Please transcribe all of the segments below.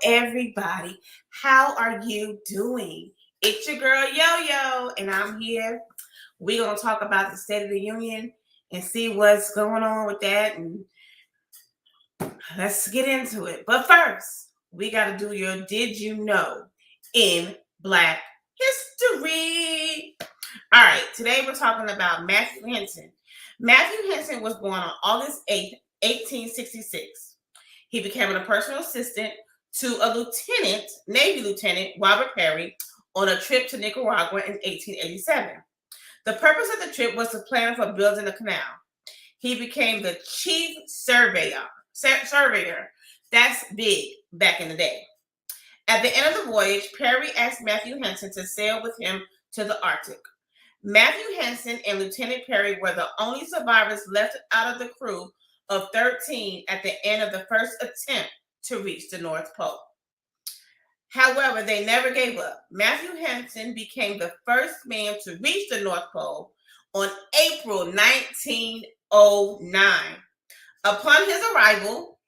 everybody. How are you doing? It's your girl Yo-Yo, and I'm here. We're going to talk about the State of the Union and see what's going on with that. And let's get into it. But first, we got to do your Did You Know in Black History. All right, today we're talking about Matthew Henson. Matthew Henson was born on August 8th, 1866. He became a personal assistant to a Navy Lieutenant Robert Perry, on a trip to Nicaragua in 1887. The purpose of the trip was to plan for building a canal. He became the chief surveyor. That's big back in the day. At the end of the voyage, Perry asked Matthew Henson to sail with him to the Arctic. Matthew Henson and Lieutenant Perry were the only survivors left out of the crew of 13 at the end of the first attempt to reach the North Pole. However, they never gave up. Matthew Henson became the first man to reach the North Pole on April 1909. Upon his arrival,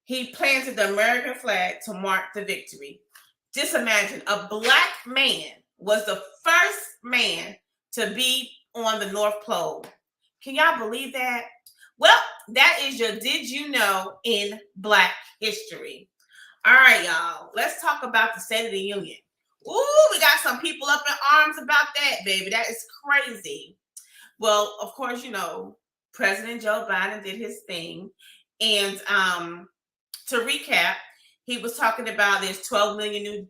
he planted the American flag to mark the victory. Just imagine, a black man was the first man to be on the North Pole. Can y'all believe that? Well, that is your Did You Know in Black History. All right, y'all. Let's talk about the State of the Union. Ooh, we got some people up in arms about that, baby. That is crazy. Well, of course, President Joe Biden did his thing. And to recap, he was talking about there's 12 million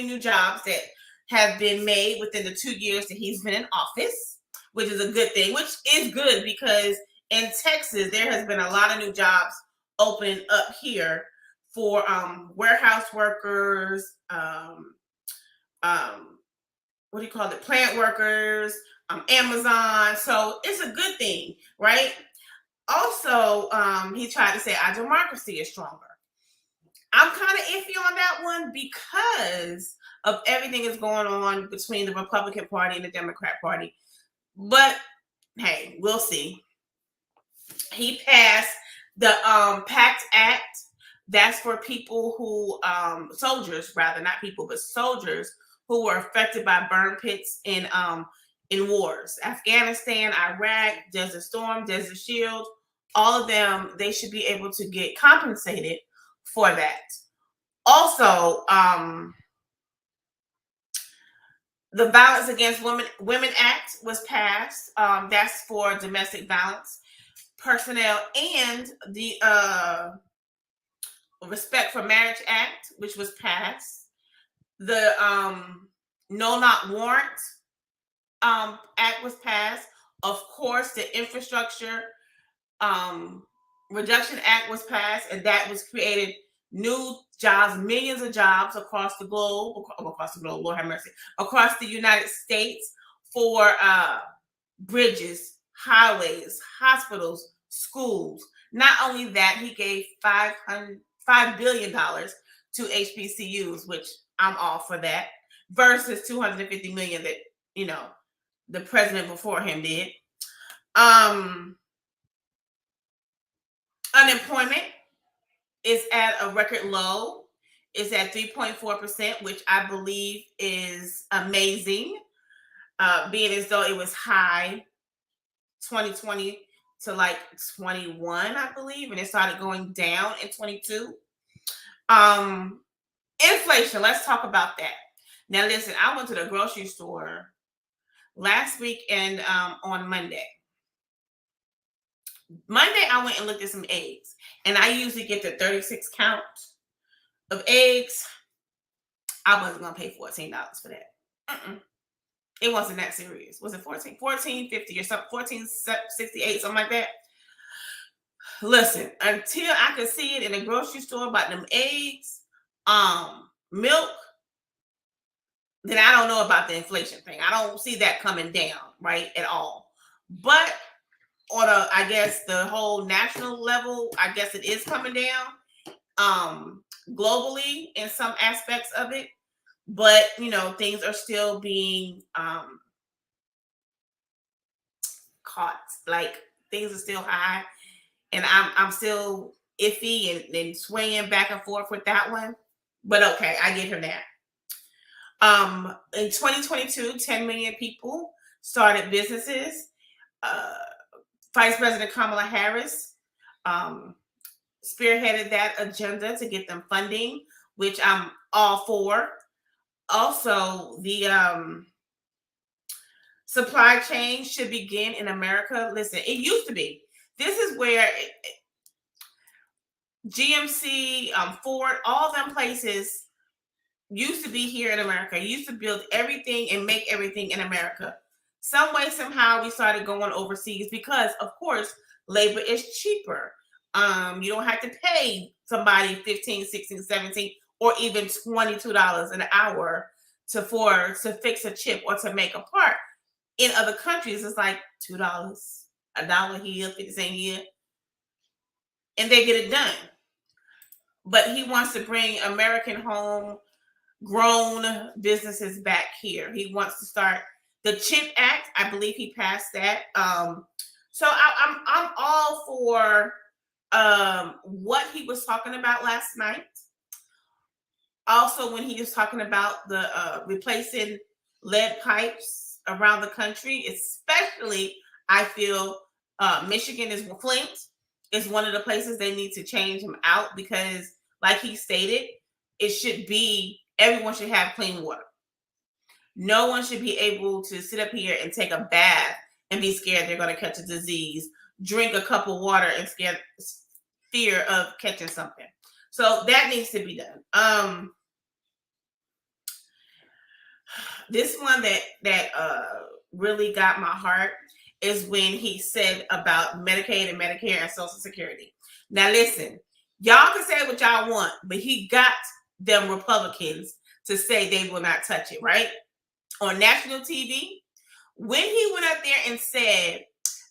new jobs that have been made within the 2 years that he's been in office, which is a good thing, which is good because in Texas, there has been a lot of new jobs opening up here for warehouse workers, plant workers, Amazon. So it's a good thing, right? Also, he tried to say our democracy is stronger. I'm kind of iffy on that one because of everything that's going on between the Republican Party and the Democrat Party. But hey, we'll see. He passed the PACT Act. That's for people who, soldiers rather, not people, but soldiers who were affected by burn pits in wars. Afghanistan, Iraq, Desert Storm, Desert Shield, all of them, they should be able to get compensated for that. Also, the Violence Against Women Act was passed. That's for domestic violence personnel, and the Respect for Marriage Act, which was passed. The No Knock Warrant Act was passed. Of course, the Infrastructure Reduction Act was passed, and that was created new jobs, millions of jobs across the globe, Lord have mercy, across the United States for bridges, highways, hospitals, schools. Not only that, he gave $5 billion to HBCUs, which I'm all for that, versus $250 million that, the president before him did. Unemployment is at a record low. It's at 3.4%, which I believe is amazing, being as though it was high 2020 to like 21, I believe, and it started going down in 22. Inflation, let's talk about that. Now, listen, I went to the grocery store last week and on Monday. I went and looked at some eggs, and I usually get the 36 count of eggs. I wasn't gonna pay $14 for that. It wasn't that serious. Was it $14.50 or something? $14.68, something like that. Listen, until I could see it in the grocery store about them eggs, milk, then I don't know about the inflation thing. I don't see that coming down, right, at all. But on I guess the whole national level, I guess it is coming down globally in some aspects of it. But, things are still being caught. Like, things are still high. And I'm still iffy and swaying back and forth with that one. But okay, I get her that. In 2022, 10 million people started businesses. Uh, Vice President Kamala Harris um, spearheaded that agenda to get them funding, which I'm all for. Also, the supply chain should begin in America. Listen, it used to be. This is where GMC, Ford, all them places used to be here in America. Used to build everything and make everything in America. Some way, somehow, we started going overseas because, of course, labor is cheaper. You don't have to pay somebody 15, 16, 17, or even $22 an hour to fix a chip or to make a part. In other countries, it's like $2, $1 here, 50 cents here, and they get it done. But he wants to bring American home grown businesses back here. He wants to start the CHIP Act. I believe he passed that. So I'm all for what he was talking about last night. Also, when he was talking about the replacing lead pipes around the country, especially I feel Michigan is Flint is one of the places they need to change him out because, like he stated, it should be everyone should have clean water. No one should be able to sit up here and take a bath and be scared they're going to catch a disease, drink a cup of water and fear of catching something. So that needs to be done. This one that really got my heart is when he said about Medicaid and Medicare and Social Security. Now listen, y'all can say what y'all want, but he got them Republicans to say they will not touch it, right? On national TV, when he went up there and said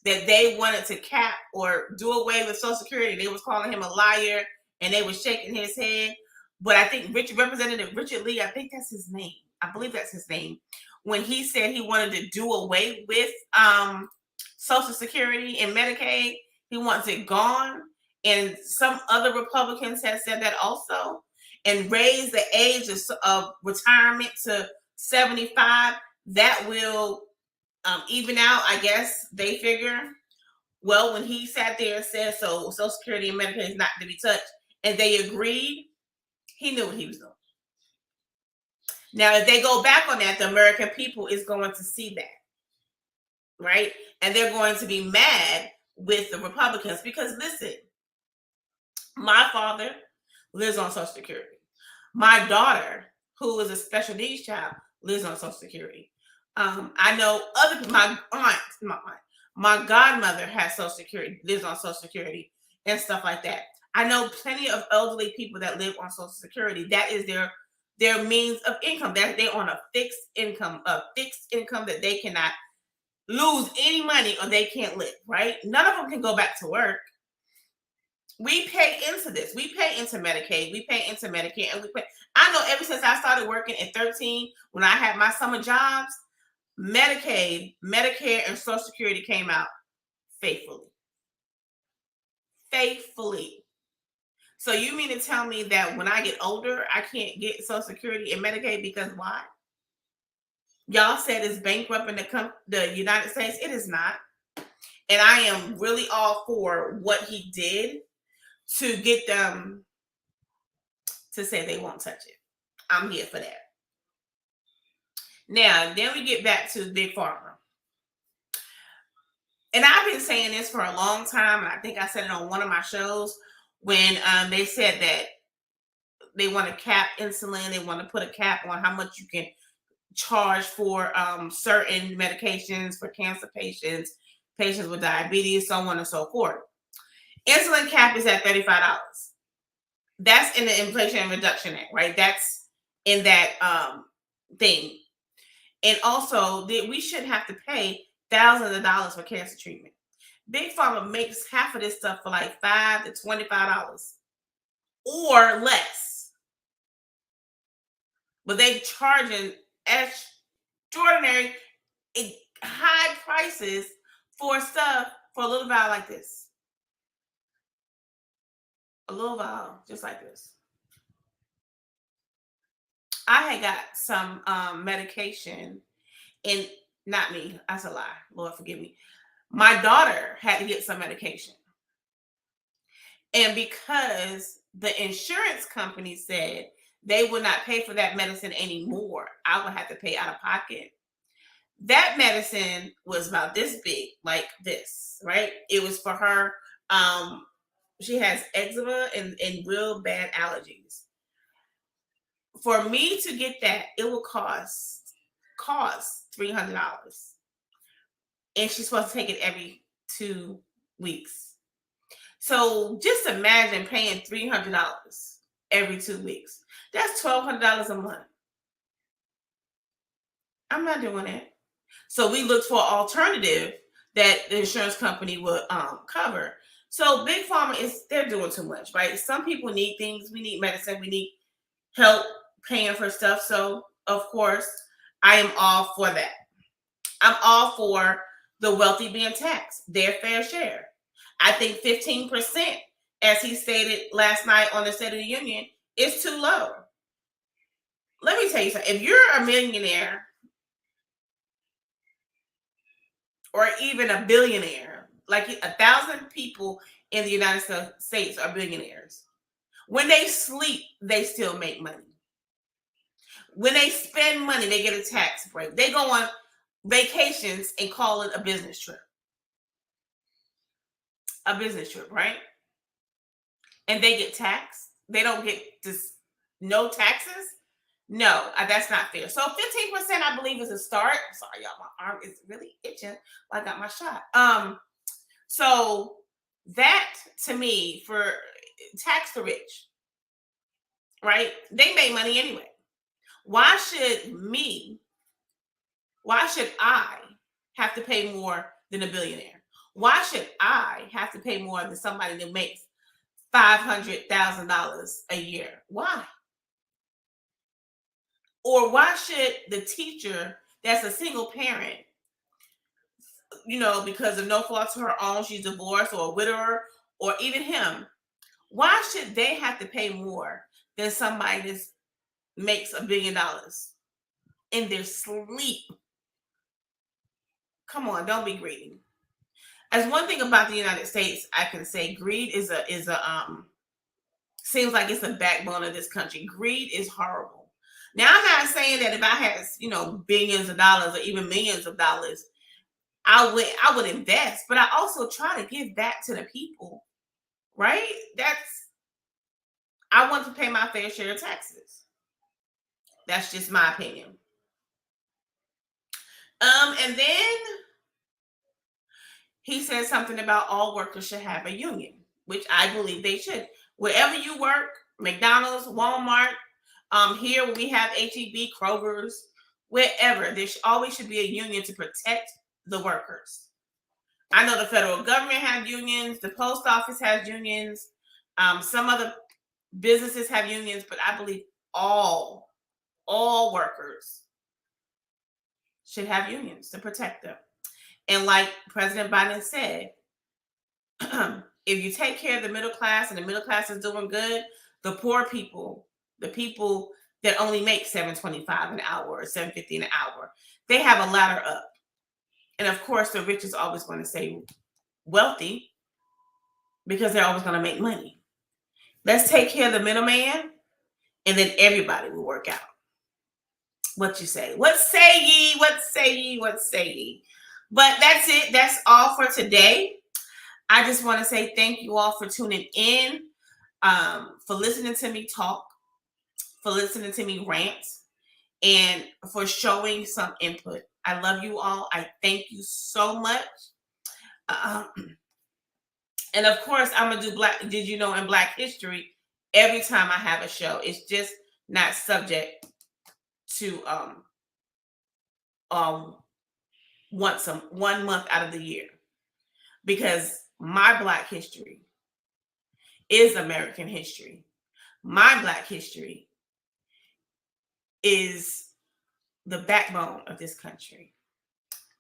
that they wanted to cap or do away with Social Security, they was calling him a liar and they were shaking his head. But I think Representative Richard Lee, I think that's his name. I believe that's his name. When he said he wanted to do away with Social Security and Medicaid, he wants it gone. And some other Republicans have said that also. And raise the age of retirement to 75. That will even out, I guess they figure. Well, when he sat there and said so Social Security and Medicaid is not to be touched, and they agreed, he knew what he was doing. Now, if they go back on that, the American people is going to see that, right? And they're going to be mad with the Republicans because, listen, my father lives on Social Security. My daughter, who is a special needs child, lives on Social Security. I know other people, my godmother has Social Security, lives on Social Security and stuff like that. I know plenty of elderly people that live on Social Security. That is their means of income. They're on a fixed income that they cannot lose any money or they can't live, right? None of them can go back to work. We pay into this. We pay into Medicaid. We pay into Medicare. And I know ever since I started working at 13, when I had my summer jobs, Medicaid, Medicare, and Social Security came out faithfully. Faithfully. So you mean to tell me that when I get older, I can't get Social Security and Medicaid because why? Y'all said it's bankrupting the United States. It is not. And I am really all for what he did to get them to say they won't touch it. I'm here for that. Now, then we get back to Big Pharma. And I've been saying this for a long time, and I think I said it on one of my shows when they said that they want to cap insulin, they want to put a cap on how much you can charge for certain medications for cancer patients, patients with diabetes, so on and so forth. Insulin cap is at $35. That's in the Inflation Reduction Act, right? That's in that thing. And also, we shouldn't have to pay thousands of dollars for cancer treatment. Big Pharma makes half of this stuff for like $5 to $25 or less. But they charging extraordinary high prices for stuff for a little vial like this. a little vial, just like this. I had got some medication, and not me, that's a lie. Lord forgive me. My daughter had to get some medication. And because the insurance company said they would not pay for that medicine anymore, I would have to pay out of pocket. That medicine was about this big, like this, right? It was for her. She has eczema and real bad allergies. For me to get that, it will cost $300, and she's supposed to take it every 2 weeks. So just imagine paying $300 every 2 weeks. That's $1,200 a month. I'm not doing it. So we looked for an alternative that the insurance company would cover. So big pharma they're doing too much, right? Some people need things. We need medicine. We need help paying for stuff. So of course, I am all for that. I'm all for the wealthy being taxed, their fair share. I think 15%, as he stated last night on the State of the Union, is too low. Let me tell you something. If you're a millionaire or even a billionaire, like 1,000 people in the United States are billionaires. When they sleep, they still make money. When they spend money, they get a tax break. They go on vacations and call it a business trip. A business trip, right? And they get taxed. They don't get no taxes. No, that's not fair. So 15%, I believe, is a start. Sorry, y'all, my arm is really itching. I got my shot. So that to me, for tax the rich, right? They make money anyway. Why should I have to pay more than a billionaire? Why should I have to pay more than somebody that makes $500,000 a year? Why? Or why should the teacher that's a single parent, because of no fault of her own, she's divorced or a widower, or even him, why should they have to pay more than somebody that makes $1 billion in their sleep? Come on, don't be greedy. As one thing about the United States, I can say greed is a seems like it's a backbone of this country. Greed is horrible. Now, I'm not saying that if I had, billions of dollars or even millions of dollars, I would invest, but I also try to give back to the people, right? I want to pay my fair share of taxes. That's just my opinion. And then he said something about all workers should have a union, which I believe they should. Wherever you work, McDonald's, Walmart, here we have HEB, Kroger's, wherever, there always should be a union to protect the workers. I know the federal government has unions, the post office has unions, some other businesses have unions, but I believe all workers should have unions to protect them. And like President Biden said, if you take care of the middle class and the middle class is doing good, the poor people, the people that only make $7.25 an hour or $7.50 an hour, they have a ladder up. And of course, the rich is always going to stay wealthy because they're always going to make money. Let's take care of the middleman, and then everybody will work out. What you say? What say ye? What say ye? What say ye? But that's it. That's all for today. I just want to say thank you all for tuning in, for listening to me talk, for listening to me rant, and for showing some input. I love you all. I thank you so much. And of course, I'm going to do Did You Know in Black History every time I have a show. It's just not subject to 1 month out of the year, because my Black history is American history. My Black history is the backbone of this country.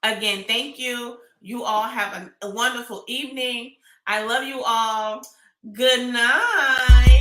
Again, thank you. You all have a wonderful evening. I love you all. Good night.